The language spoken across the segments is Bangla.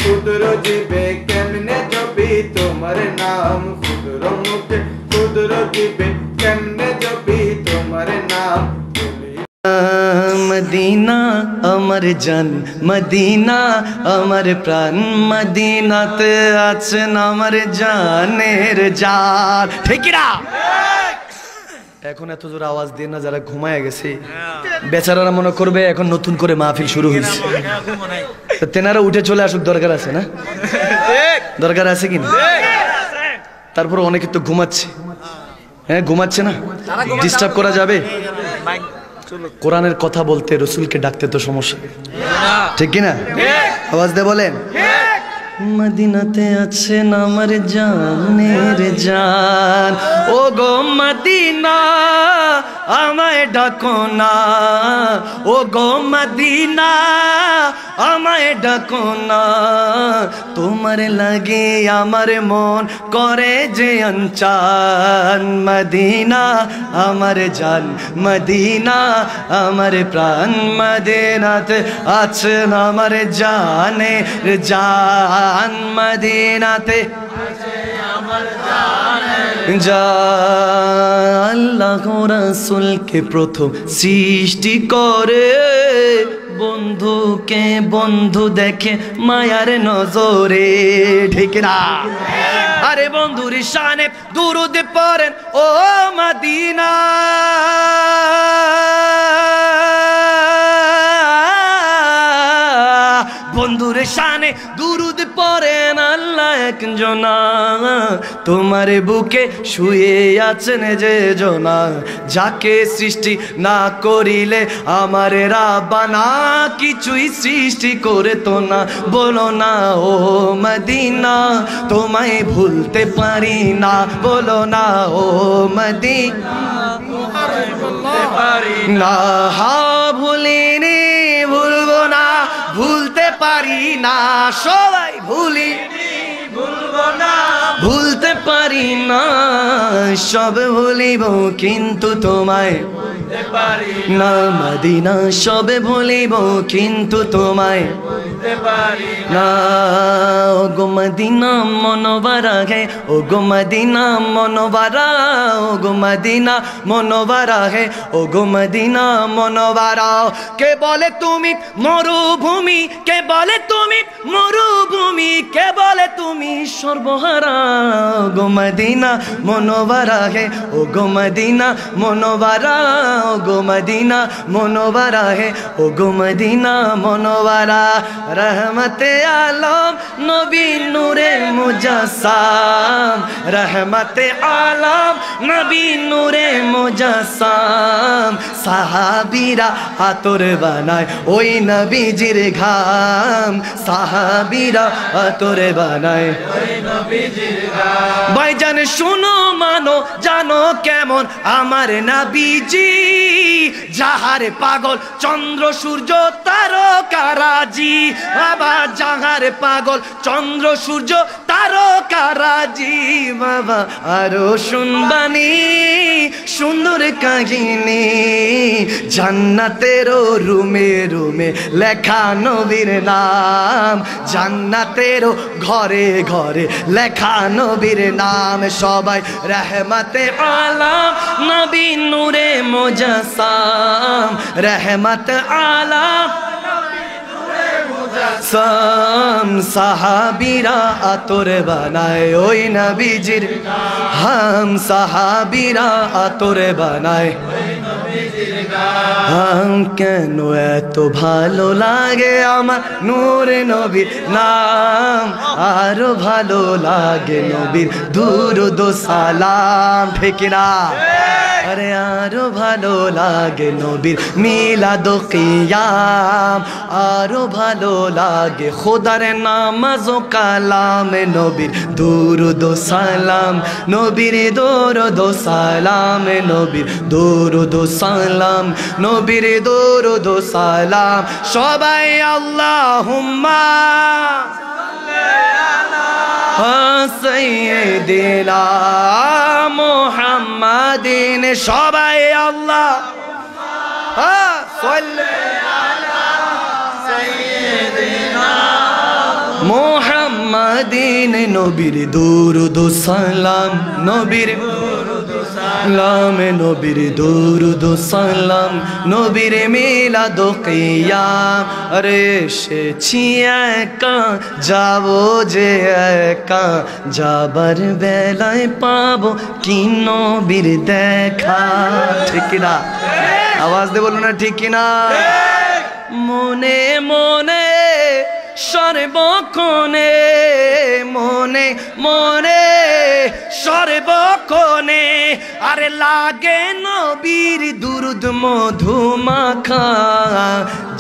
खुदरो जीवे केमने जबी तुम्हारे नाम खुदरो मुखे खुदरो जीवे केमने जबी तुम्हारे नाम मदीना अमर जान मदीना अमर प्राण मदीनाते आছেন আমার জানের জান ঠিক কি না এখন এত জোরে আওয়াজ দিয়ে না যারা ঘুমায় গেছে বেচারারা মনে করবে এখন নতুন করে মাহফিল শুরু হইছে তো তেনারা উঠে চলে আসুক দরকার আছে না ঠিক দরকার আছে কি না তারপর অনেকে তো ঘুমাচ্ছে হ্যাঁ ঘুমাচ্ছে না ডিস্টার্ব করা যাবে কোরআনের কথা বলতে রাসূলকে ডাকতে তো সমস্যা ঠিক কি না আওয়াজ দিয়ে বলেন মদিনাতে আছেন আমার জানের জান ও গো মদিনা আমায় ডাকো না ও গো মদিনা আমায় ডাকো না তোমার লাগে আমার মন করে যে অনচান মদিনা আমার জান মদিনা আমার প্রাণ মদিনাতে আছেন আমার জানের জান মদিনাতে আল্লাহ রাসূলকে প্রথম সৃষ্টি করে বন্ধুকে বন্ধু দেখে মায়ার নজরে ঠিক না আরে বন্ধুর শানে দুরূদ পড়েন ও মদিনা বন্ধুর শানে দুরূদ পড়েন আল্লাহ একজনা তোমার বুকে শুয়ে আছেন যে জনা যাকে সৃষ্টি না করিলে আমার রাব্বানা কিছুই সৃষ্টি করে তো না বলো না ও মদিনা তোমায় ভুলতে পারি না বলো না ও মদিনা ভুলতে পারি না ভুলিনি ভুলবো না ভুলতে পারি না সবাই ভুলি ভুলবো না ভুলতে পারি না সব ভুলিব কিন্তু তোমায় ভুলতে পারি না মদিনা সব ভুলিব কিন্তু তোমায় ভুলতে পারি না ও গো মদিনা মনোবরা হে ও গো মদিনা মনোবরা ও গো মদিনা মনোবরা হে ও গো মদিনা মনোবরা কে বলে তুমি মরুভূমি কে বলে তুমি মরুভূমি কে বলে তুমি সর্বহারা গো মদিনা মনোবরা হে ও গো মদিনা মনোবরা ও গো মদিনা মনোবরা হে ও গো মদিনা মনোবরা রহমতে আলম নবী নূরে মুজাসসাম রহমতে আলম নবী নূরে মুজাসসাম সাহাবীরা আতর বানায় ওই নবীজির ঘাম সাহাবীরা আতর বানায় ওই নবীজির ঘাম ভাইজান শুনো মানো জানো কেমন আমার নবীজি যাহার পাগল চন্দ্র সূর্য তারকারাজি বাবা যাহার পাগল চন্দ্র সূর্য তারকারাজি বাবা আরো শুনবানি সুন্দর কাহিনী জান্নাতের রুমে রুমে লেখা নবীর নাম জান্নাতের ঘরে ঘরে লেখা নবীর নাম সবাই রহমতে আলম নবী নূরে মুজাসসাম রহমত আলম সাম সাহাবীরা আতর বানায় ওই নবীজির হাম সাহাবীরা আতর বানায় হাম কেন এত ভালো লাগে আমার নূর নবীর নাম আরো ভালো লাগে নবীর দুরূদ ও সালাম ঠিক না আরে আরো ভালো লাগে নবীর মিলাদ ও কিয়াম আরো ভালো লাগে খোদার নামাজ ও কালাম নবীর দুরূদ ও সালাম নবীর দুরূদ ও সালাম নবীর দুরূদ ও সালাম নবীর দুরূদ ও সালাম সবাই আল্লাহুম্মা সাল্লি আলা সাইয়্যিদিনা মুহাম্মাদিন সবাই আল্লাহ মুহাম্মাদিন নবীর দুরুদ সালাম নবীর সালাম নবীর দুরুদ সালাম নবীর মিলাদ কিয়াম আরে এসেছি একা যাবো যে একা যাবার বেলায় পাবো কি নবীর দেখা ঠিক না আওয়াজ দিয়ে বলো না ঠিক কিনা মনে মনে সর্বক্ষণে মনে মনে সর্বক্ষণে আরে লাগে নবীর দুরুদ মধু মাখা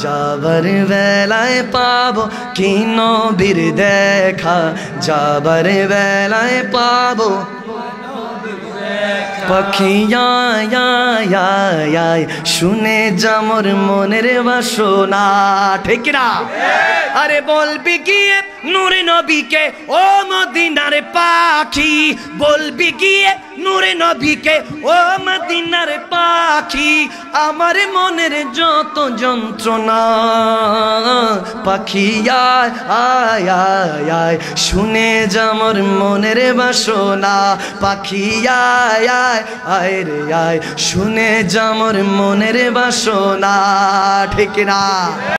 যাবার বেলায় পাবো কি নবীর দেখা যাবার বেলায় পাবো পাখিয়া শুনে যামর মনের বাসনা ঠিক না আরে বলবি গিয়ে নূরে নবীকে ও মদিনার পাখি বলবি গিয়ে নূরে নবীকে ও মদিনার পাখি আমার মনের যত যন্ত্রণা পাখিয়া আয় শুনে যামর মনের বাসনা পাখিয়া আয় রে আয় শুনে যামর মনের বাসনা ঠিক না